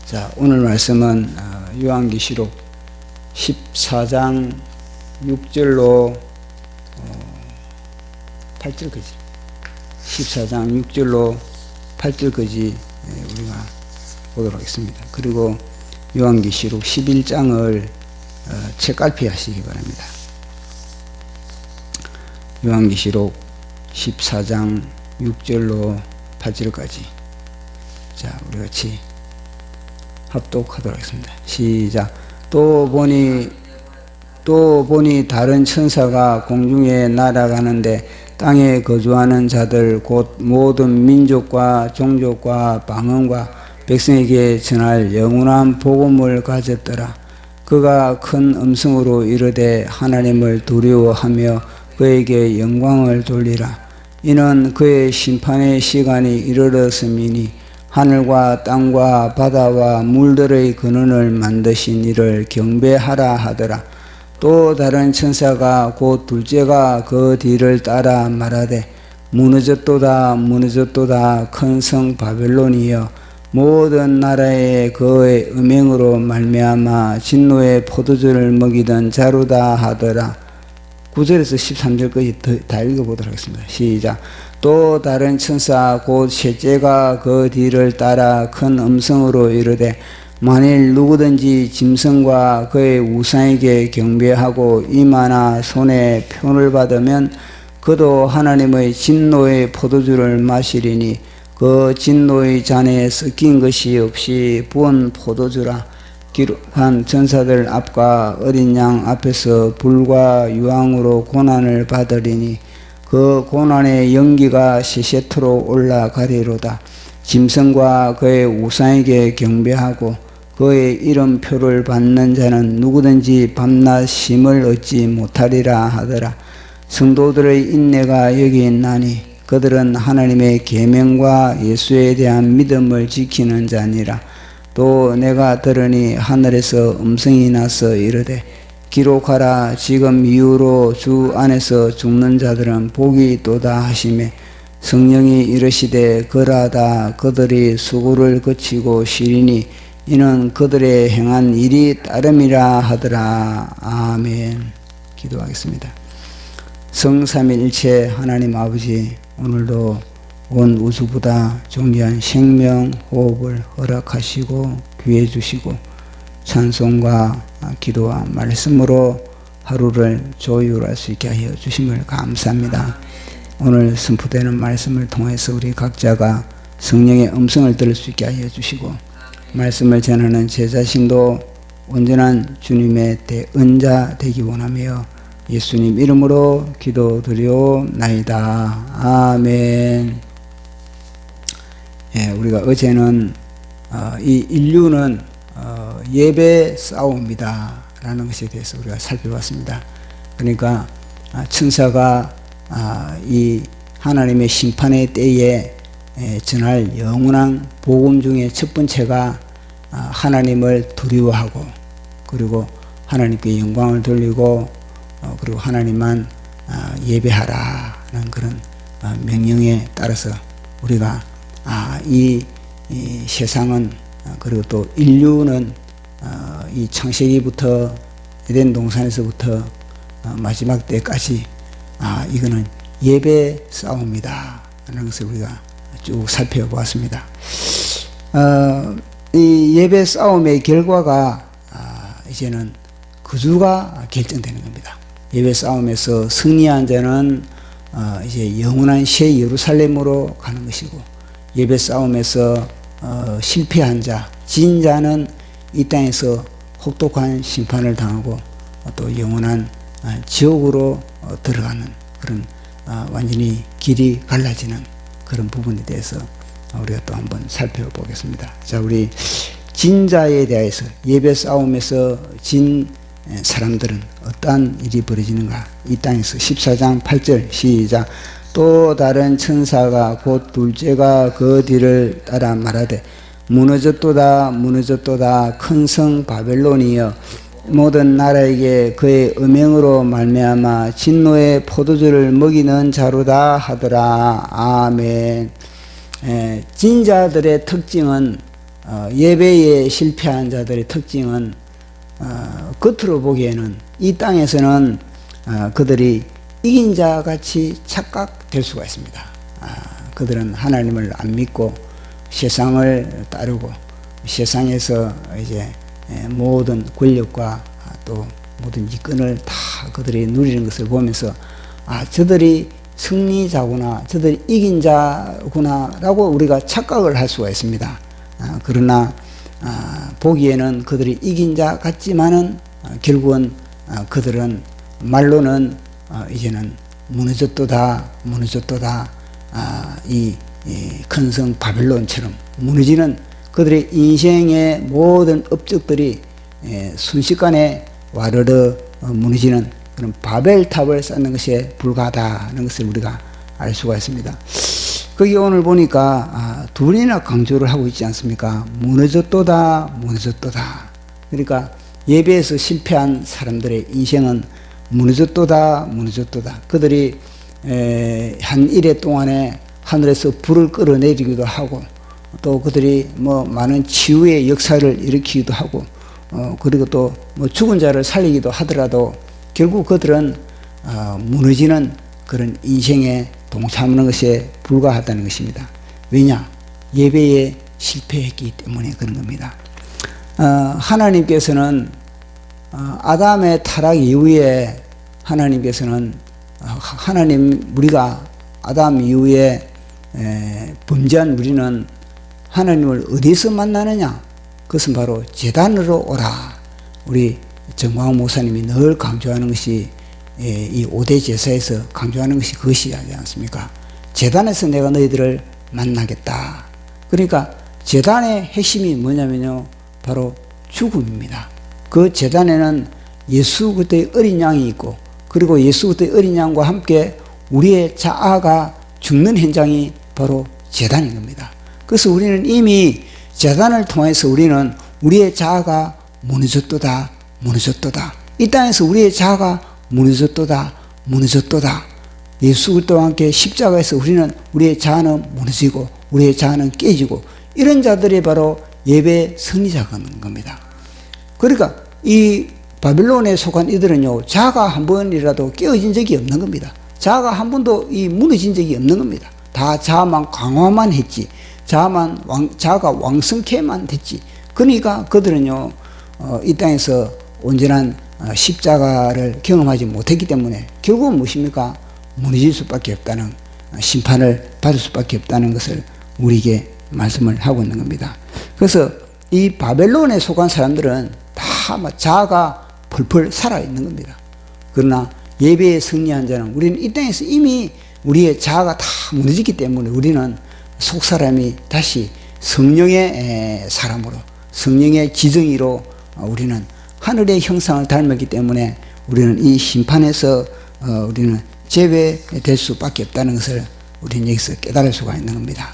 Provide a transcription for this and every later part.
자, 오늘 말씀은 요한계시록 14장 6절로 8절까지 14장 6절로 8절까지 우리가 보도록 하겠습니다. 그리고 요한계시록 11장을 책갈피 하시기 바랍니다. 요한계시록 14장 6절로 8절까지 자, 우리 같이 합독하도록 하겠습니다. 시작. 또 보니 다른 천사가 공중에 날아가는데 땅에 거주하는 자들 곧 모든 민족과 종족과 방언과 백성에게 전할 영원한 복음을 가졌더라. 그가 큰 음성으로 이르되 하나님을 두려워하며 그에게 영광을 돌리라. 이는 그의 심판의 시간이 이르렀음이니 하늘과 땅과 바다와 물들의 근원을 만드신 이를 경배하라 하더라. 또 다른 천사가 곧 둘째가 그 뒤를 따라 말하되 무너졌도다 무너졌도다 큰 성 바벨론이여 모든 나라에 그의 음행으로 말미암아 진노의 포도주를 먹이던 자루다 하더라. 9절에서 13절까지 다 읽어보도록 하겠습니다. 시작. 또 다른 천사 곧 셋째가 그 뒤를 따라 큰 음성으로 이르되 만일 누구든지 짐승과 그의 우상에게 경배하고 이마나 손에 표를 받으면 그도 하나님의 진노의 포도주를 마시리니 그 진노의 잔에 섞인 것이 없이 부은 포도주라. 기록한 천사들 앞과 어린 양 앞에서 불과 유황으로 고난을 받으리니 그 고난의 연기가 세세토록 올라가리로다. 짐승과 그의 우상에게 경배하고 그의 이름표를 받는 자는 누구든지 밤낮 쉼을 얻지 못하리라 하더라. 성도들의 인내가 여기 있나니 그들은 하나님의 계명과 예수에 대한 믿음을 지키는 자니라. 또 내가 들으니 하늘에서 음성이 나서 이르되 기록하라. 지금 이후로 주 안에서 죽는 자들은 복이 있도다 하시매 성령이 이르시되 그러하다. 그들이 수고를 거치고 쉬리니 이는 그들의 행한 일이 따름이라 하더라. 아멘. 기도하겠습니다. 성삼위일체 하나님 아버지, 오늘도 온 우주보다 존귀한 생명 호흡을 허락하시고 귀해 주시고 찬송과 기도와 말씀으로 하루를 조율할 수 있게 하여 주심을 감사합니다. 오늘 선포되는 말씀을 통해서 우리 각자가 성령의 음성을 들을 수 있게 하여 주시고 말씀을 전하는 제 자신도 온전한 주님의 대언자 되기 원하며 예수님 이름으로 기도드리옵나이다. 아멘. 예, 우리가 어제는 이 인류는 예배 싸움이다 라는 것에 대해서 우리가 살펴봤습니다. 그러니까 천사가 이 하나님의 심판의 때에 전할 영원한 복음 중에 첫 번째가 하나님을 두려워하고 그리고 하나님께 영광을 돌리고 그리고 하나님만 예배하라는 그런 명령에 따라서 우리가 이 세상은 그리고 또 인류는 이 창세기부터 에덴 동산에서부터 마지막 때까지 이거는 예배 싸움이다 라는 것을 우리가 쭉 살펴보았습니다. 이 예배 싸움의 결과가 이제는 거주가 결정되는 겁니다. 예배 싸움에서 승리한 자는 이제 영원한 새 예루살렘으로 가는 것이고 예배 싸움에서 실패한 자, 진 자는 이 땅에서 혹독한 심판을 당하고 또 영원한 지옥으로 들어가는 그런 완전히 길이 갈라지는 그런 부분에 대해서 우리가 또 한번 살펴보겠습니다. 자, 우리 진자에 대해서 예배 싸움에서 진 사람들은 어떠한 일이 벌어지는가? 이 땅에서 14장 8절 시작. 또 다른 천사가 곧 둘째가 그 뒤를 따라 말하되 무너졌도다 무너졌도다 큰 성 바벨론이여 모든 나라에게 그의 음행으로 말미암아 진노의 포도주를 먹이는 자루다 하더라. 아멘. 진자들의 특징은 예배에 실패한 자들의 특징은 겉으로 보기에는 이 땅에서는 그들이 이긴 자 같이 착각될 수가 있습니다. 그들은 하나님을 안 믿고 세상을 따르고 세상에서 이제 모든 권력과 또 모든 이권을 다 그들이 누리는 것을 보면서 저들이 승리자구나, 저들이 이긴 자구나라고 우리가 착각을 할 수가 있습니다. 그러나 보기에는 그들이 이긴 자 같지만은 결국은 그들은 말로는 이제는 무너졌도다, 이 큰 성 바벨론처럼 무너지는 그들의 인생의 모든 업적들이 순식간에 와르르 무너지는 그런 바벨탑을 쌓는 것에 불과하다는 것을 우리가 알 수가 있습니다. 거기 오늘 보니까 두 번이나 강조를 하고 있지 않습니까? 무너졌도다. 그러니까 예배에서 실패한 사람들의 인생은 무너졌도다. 그들이 한 일해 동안에 하늘에서 불을 끌어내리기도 하고 또 그들이 많은 치유의 역사를 일으키기도 하고 그리고 또 죽은 자를 살리기도 하더라도 결국 그들은 무너지는 그런 인생에 동참하는 것에 불과하다는 것입니다. 왜냐? 예배에 실패했기 때문에 그런 겁니다. 하나님께서는 아담의 타락 이후에 우리가 아담 이후에 범죄한 우리는 하나님을 어디서 만나느냐? 그것은 바로 제단으로 오라. 우리 정광 목사님이 늘 강조하는 것이 이 5대 제사에서 강조하는 것이 그것이지 않습니까? 제단에서 내가 너희들을 만나겠다. 그러니까 제단의 핵심이 뭐냐면요, 바로 죽음입니다. 그 제단에는 예수 그리스도의 어린 양이 있고 그리고 예수 그리스도의 어린 양과 함께 우리의 자아가 죽는 현장이 바로 제단인 겁니다. 그래서 우리는 이미 제단을 통해서 우리는 우리의 자아가 무너졌도다. 이 땅에서 우리의 자아가 무너졌도다. 예수 그리스도와 함께 십자가에서 우리의 자아는 무너지고 우리의 자아는 깨지고 이런 자들이 바로 예배 승리자가 는 겁니다. 그러니까 이 바벨론에 속한 이들은요, 자아가 한 번이라도 깨어진 적이 없는 겁니다. 자아가 한 번도 무너진 적이 없는 겁니다. 다 자아만 강화만 했지, 자아가 왕성케만 됐지. 그러니까 그들은요, 이 땅에서 온전한 십자가를 경험하지 못했기 때문에 결국은 무엇입니까? 무너질 수밖에 없다는, 심판을 받을 수밖에 없다는 것을 우리에게 말씀을 하고 있는 겁니다. 그래서 이 바벨론에 속한 사람들은 다 자아가 펄펄 살아있는 겁니다. 그러나 예배에 승리한 자는, 우리는 이 땅에서 이미 우리의 자아가 다 무너졌기 때문에 우리는 속사람이 다시 성령의 사람으로, 성령의 지정의로 우리는 하늘의 형상을 닮았기 때문에 우리는 이 심판에서 우리는 제외될 수밖에 없다는 것을 우리는 여기서 깨달을 수가 있는 겁니다.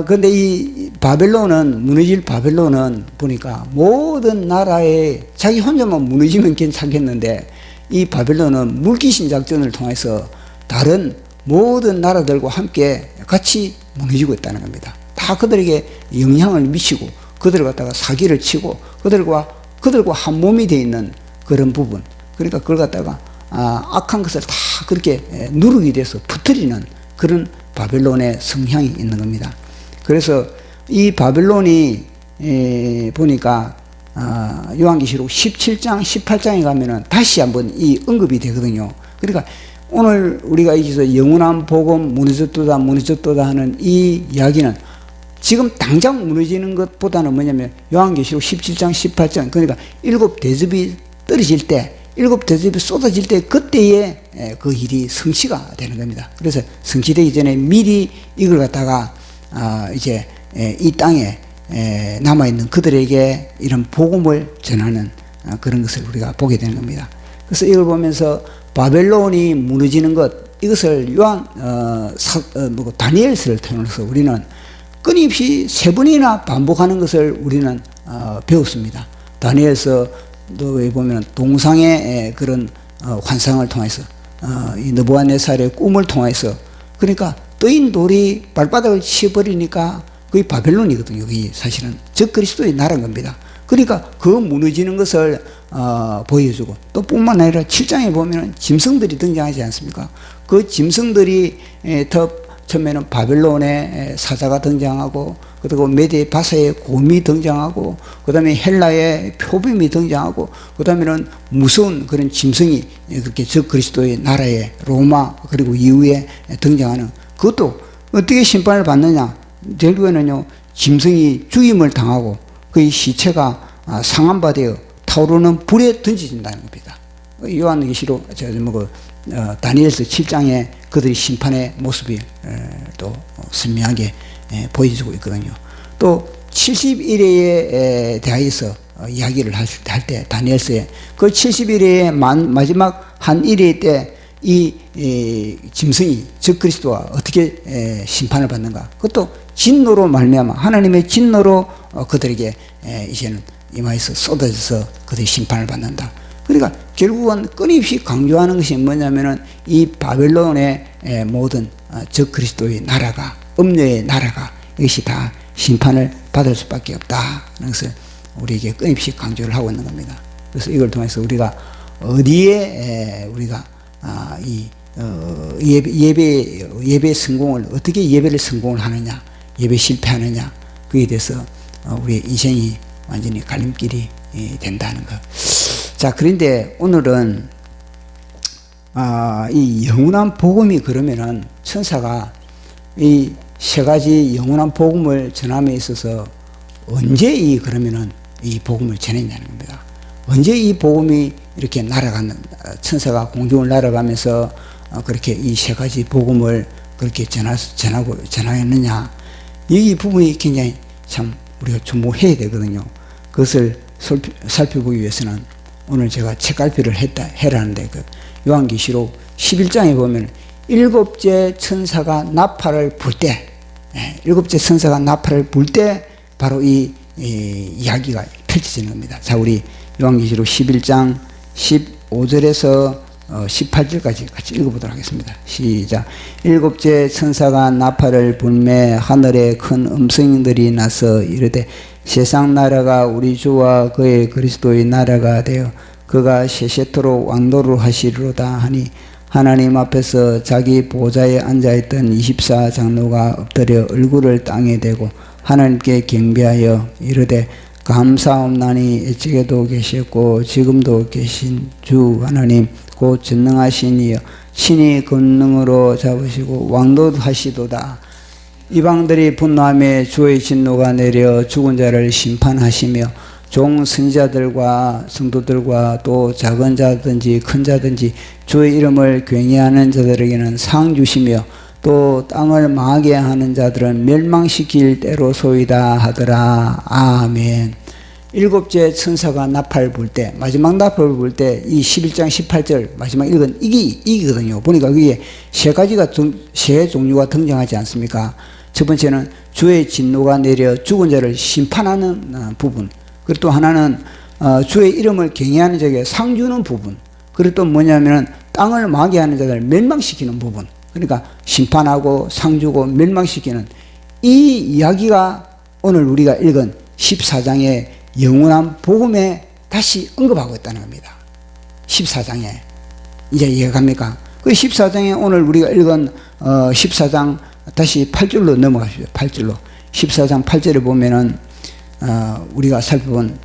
그런데 이 바벨론은, 무너질 바벨론은 보니까 모든 나라에 자기 혼자만 무너지면 괜찮겠는데 이 바벨론은 물귀신 작전을 통해서 다른 모든 나라들과 함께 같이 무너지고 있다는 겁니다. 다 그들에게 영향을 미치고 그들을 갖다가 사기를 치고 그들과 한 몸이 되어 있는 그런 부분, 그러니까 그걸 갖다가 악한 것을 다 그렇게 누르게 돼서 붙들이는 그런 바벨론의 성향이 있는 겁니다. 그래서 이 바벨론이 보니까 요한계시록 17장 18장에 가면은 다시 한번 이 언급이 되거든요. 그러니까 오늘 우리가 여기서 영원한 복음 무너졌도다 하는 이 이야기는 지금 당장 무너지는 것보다는 뭐냐면 요한계시록 17장 18장, 그러니까 일곱 대접이 떨어질 때, 일곱 대접이 쏟아질 때 그때에 그 일이 성취가 되는 겁니다. 그래서 성취되기 전에 미리 이걸 갖다가 이제 이 땅에 남아있는 그들에게 이런 복음을 전하는 그런 것을 우리가 보게 되는 겁니다. 그래서 이걸 보면서 바벨론이 무너지는 것, 이것을 다니엘서를 통해서 우리는 끊임없이 세 번이나 반복하는 것을 우리는 배웠습니다. 다니엘서도 보면 동상의 그런 환상을 통해서 이 느부갓네살의 꿈을 통해서, 그러니까 떠인 돌이 발바닥을 치버리니까 그게 바벨론이거든요. 여기 사실은 적 그리스도의 나라인 겁니다. 그러니까 그 무너지는 것을 보여주고, 또 뿐만 아니라 7장에 보면은 짐승들이 등장하지 않습니까? 그 짐승들이 더 처음에는 바벨론의 사자가 등장하고, 그리고 메대 바사의 곰이 등장하고, 그 다음에 헬라의 표범이 등장하고, 그 다음에는 무서운 그런 짐승이 그렇게 적 그리스도의 나라에 로마 그리고 이후에 등장하는, 그것도 어떻게 심판을 받느냐? 결국에는요, 짐승이 죽임을 당하고 그 시체가 상한 되어 타오르는 불에 던져진다는 겁니다. 요한계시록 다니엘서 7장에 그들이 심판의 모습이 또 선명하게 보여주고 있거든요. 또 70일에 대하여서 이야기를 할 때 다니엘서에 그 70일의 마지막 한 일일 때 이 짐승이 적 그리스도가 어떻게 심판을 받는가? 그것도 진노로 말미암아 하나님의 진노로 그들에게 이제는 임하여서 쏟아져서 그들이 심판을 받는다. 그러니까 결국은 끊임없이 강조하는 것이 뭐냐면은 이 바벨론의 모든 적 그리스도의 나라가, 음녀의 나라가, 이것이 다 심판을 받을 수밖에 없다. 그래서 우리에게 끊임없이 강조를 하고 있는 겁니다. 그래서 이걸 통해서 우리가 어디에 우리가 예배 성공을, 어떻게 예배를 성공을 하느냐, 예배 실패하느냐, 그에 대해서 우리의 인생이 완전히 갈림길이 된다는 것. 자, 그런데 오늘은 이 영원한 복음이, 그러면은 천사가 이 세 가지 영원한 복음을 전함에 있어서 언제 그러면은 이 복음을 전했냐는 겁니다. 언제 이 복음이 이렇게 날아가는, 천사가 공중을 날아가면서 그렇게 이 세 가지 복음을 그렇게 전하였느냐, 이 부분이 굉장히 참 우리가 주목해야 되거든요. 그것을 살펴보기 위해서는 오늘 제가 책갈피를 해라는데, 그 요한계시록 11장에 보면 일곱째 천사가 나팔을 불 때, 일곱째 천사가 나팔을 불 때 바로 이 이야기가 펼쳐지는 겁니다. 자, 우리 요한계시록 11장 15절에서 18절까지 같이 읽어보도록 하겠습니다. 시작. 일곱째 천사가 나팔을 불매 하늘에 큰 음성들이 나서 이르되 세상 나라가 우리 주와 그의 그리스도의 나라가 되어 그가 세세토록 왕노를 하시리로다 하니, 하나님 앞에서 자기 보좌에 앉아있던 24장로가 엎드려 얼굴을 땅에 대고 하나님께 경배하여 이르되 감사옵나니 애찍에도 계셨고 지금도 계신 주 하나님 곧 전능하신 이여, 친히 권능으로 잡으시고 왕노하시도다. 이방들이 분노하며 주의 진노가 내려 죽은 자를 심판하시며 종 선지자들과 성도들과 또 작은 자든지 큰 자든지 주의 이름을 굉해하는 자들에게는 상 주시며 또 땅을 망하게 하는 자들은 멸망시킬 때로소이다 하더라. 아멘. 일곱째 천사가 나팔 불 때, 마지막 나팔 불 때 이 11장 18절 마지막 읽은 이거든요. 보니까 그게 세 종류가 등장하지 않습니까? 첫 번째는 주의 진노가 내려 죽은 자를 심판하는 부분, 그리고 또 하나는 주의 이름을 경외하는 자에게 상 주는 부분, 그리고 또 뭐냐면 땅을 망하게 하는 자들을 멸망시키는 부분. 그러니까 심판하고 상 주고 멸망시키는 이 이야기가 오늘 우리가 읽은 14장의 영원한 복음에 다시 언급하고 있다는 겁니다. 14장에 이제 이해갑니까? 그 14장에 오늘 우리가 읽은 14장 다시 8절로 넘어가시죠. 8절로 14장 8절에 보면은 우리가 살펴본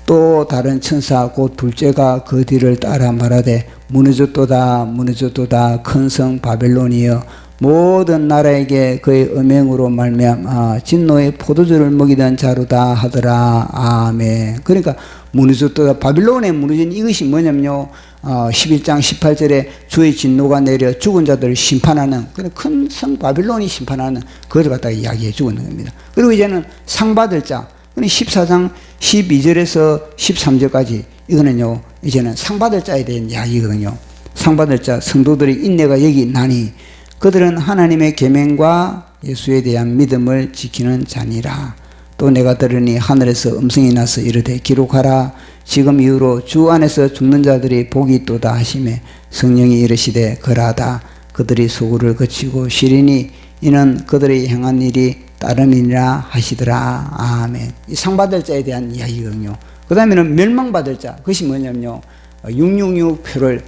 또 다른 천사 곧 둘째가 그 뒤를 따라 말하되 무너졌도다 무너졌도다 큰 성 바벨론이여 모든 나라에게 그의 음행으로 말미암아 진노의 포도주를 먹이던 자루다 하더라. 아멘. 그러니까 무너졌도다, 바빌론에 무너진 이것이 뭐냐면요, 11장 18절에 주의 진노가 내려 죽은 자들을 심판하는 큰 성 바빌론이 심판하는 그것을 갖다가 이야기해 주고 있는 겁니다. 그리고 이제는 상 받을 자, 14장 12절에서 13절까지 이거는요 이제는 상 받을 자에 대한 이야기거든요. 상 받을 자 성도들의 인내가 여기 나니 그들은 하나님의 계명과 예수에 대한 믿음을 지키는 자니라. 또 내가 들으니 하늘에서 음성이 나서 이르되 기록하라. 지금 이후로 주 안에서 죽는 자들이 복이 있도다 하시매 성령이 이르시되 그라다. 그들이 소굴을 거치고 시리니 이는 그들이 행한 일이 따름이니라 하시더라. 아멘. 이 상 받을 자에 대한 이야기거든요. 그 다음에는 멸망받을 자. 그것이 뭐냐면요. 666 표를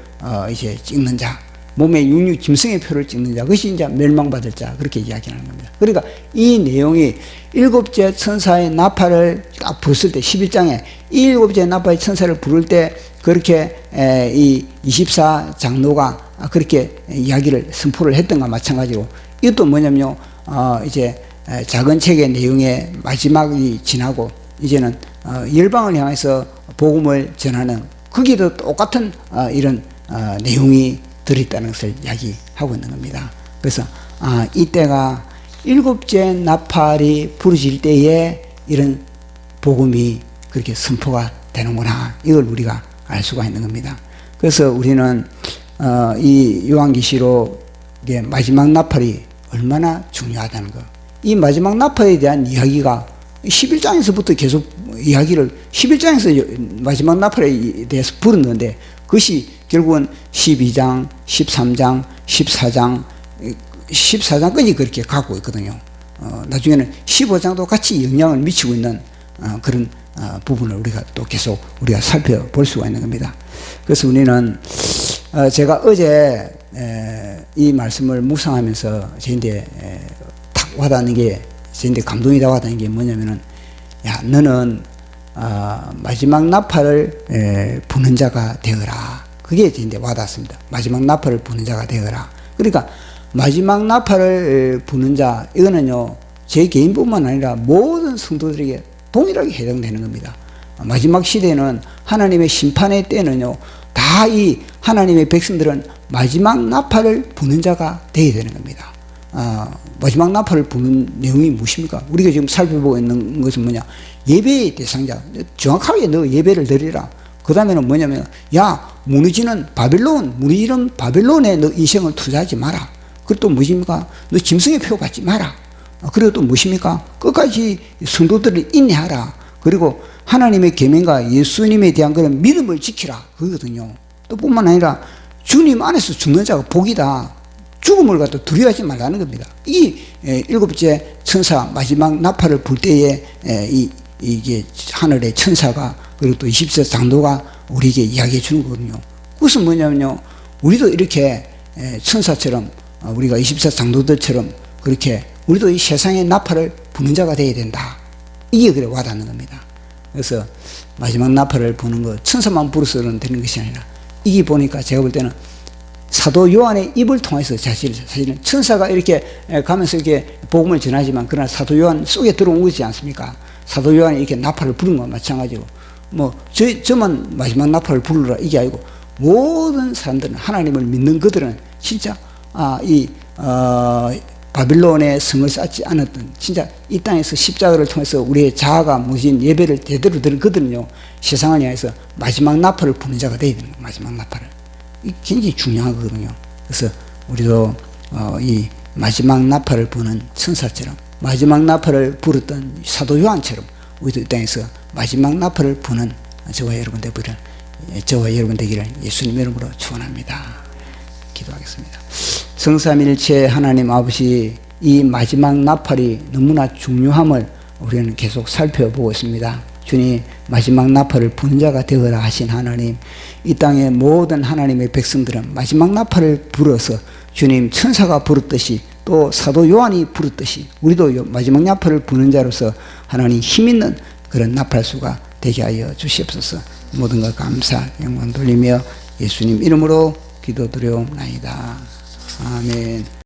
이제 찍는 자. 몸에 66 짐승의 표를 찍는 자. 그것이 이제 멸망받을 자. 그렇게 이야기하는 겁니다. 그러니까 이 내용이 일곱째 천사의 나팔을 딱 불었을 때 11장에 이 일곱째 나팔의 천사를 부를 때 그렇게 이 24장로가 그렇게 이야기를 선포를 했던 것과 마찬가지로 이것도 뭐냐면요. 이제 작은 책의 내용의 마지막이 지나고 이제는 열방을 향해서 복음을 전하는 거기도 똑같은 이런 내용이 들어있다는 것을 이야기하고 있는 겁니다. 그래서 이때가 일곱째 나팔이 부러질 때에 이런 복음이 그렇게 선포가 되는구나. 이걸 우리가 알 수가 있는 겁니다. 그래서 우리는 이 요한계시록의 마지막 나팔이 얼마나 중요하다는 것. 이 마지막 나팔에 대한 이야기가 11장에서부터 계속 이야기를 11장에서 마지막 나팔에 대해서 부르는데 그것이 결국은 12장, 13장, 14장까지 그렇게 가고 있거든요. 나중에는 15장도 같이 영향을 미치고 있는 그런 부분을 우리가 또 계속 우리가 살펴볼 수가 있는 겁니다. 그래서 우리는 제가 어제 이 말씀을 묵상하면서 저한테 탁 와닿는 게 저한테 감동이 다 와닿는 게 뭐냐면은 야 너는 마지막 나팔을 부는 자가 되어라. 그게 저한테 와닿습니다. 마지막 나팔을 부는 자가 되어라. 그러니까 마지막 나팔을 부는 자 이거는요 제 개인뿐만 아니라 모든 성도들에게 동일하게 해당되는 겁니다. 마지막 시대는 하나님의 심판의 때는요 다 이 하나님의 백성들은 마지막 나팔을 부는 자가 되어야 되는 겁니다. 마지막 나팔을 부는 내용이 무엇입니까? 우리가 지금 살펴보고 있는 것은 뭐냐? 예배의 대상자. 정확하게 너 예배를 드리라. 그 다음에는 뭐냐면 야 무너지는 바벨론에 너 인생을 투자하지 마라. 그리고 또 무엇입니까? 너 짐승의 표 받지 마라. 그리고 또 무엇입니까? 끝까지 성도들을 인내하라. 그리고 하나님의 계명과 예수님에 대한 그런 믿음을 지키라. 그거거든요. 또 뿐만 아니라 주님 안에서 죽는 자가 복이다. 죽음을 갖다 두려워하지 말라는 겁니다. 이 일곱째 천사 마지막 나팔을 불 때에 이게 하늘의 천사가 그리고 또 20세 장로가 우리에게 이야기해 주는 거거든요. 그것은 뭐냐면요. 우리도 이렇게 천사처럼 우리가 20세 장로들처럼 그렇게 우리도 이 세상의 나팔을 부는 자가 되어야 된다. 이게 그래 와닿는 겁니다. 그래서 마지막 나팔을 부는 거 천사만 불어서는 되는 것이 아니라 이게 보니까 제가 볼 때는 사도 요한의 입을 통해서 사실은 천사가 이렇게 가면서 이렇게 복음을 전하지만 그러나 사도 요한 속에 들어온 거지 않습니까? 사도 요한이 이렇게 나팔을 부른 것과 마찬가지로 저만 마지막 나팔을 부르라 이게 아니고 모든 사람들은 하나님을 믿는 그들은 진짜 바빌론의 성을 쌓지 않았던 진짜 이 땅에서 십자가를 통해서 우리의 자아가 무신 예배를 제대로 드린 그들은요 세상을 향해서 마지막 나팔을 부는 자가 되어야 되는 거예요. 마지막 나팔을. 이 굉장히 중요하거든요. 그래서 우리도 이 마지막 나팔을 부는 천사처럼 마지막 나팔을 불었던 사도 요한처럼 우리도 이 땅에서 마지막 나팔을 부는 저와 여러분 되기를 예수님 이름으로 축원합니다. 기도하겠습니다. 성삼일체 하나님 아버지 이 마지막 나팔이 너무나 중요함을 우리는 계속 살펴보고 있습니다. 주님 마지막 나팔을 부는 자가 되어라 하신 하나님 이 땅의 모든 하나님의 백성들은 마지막 나팔을 불어서 주님 천사가 부르듯이 또 사도 요한이 부르듯이 우리도 마지막 나팔을 부는 자로서 하나님 힘있는 그런 나팔수가 되게 하여 주시옵소서. 모든 것 감사 영광 돌리며 예수님 이름으로 기도드려옵나이다. 아멘.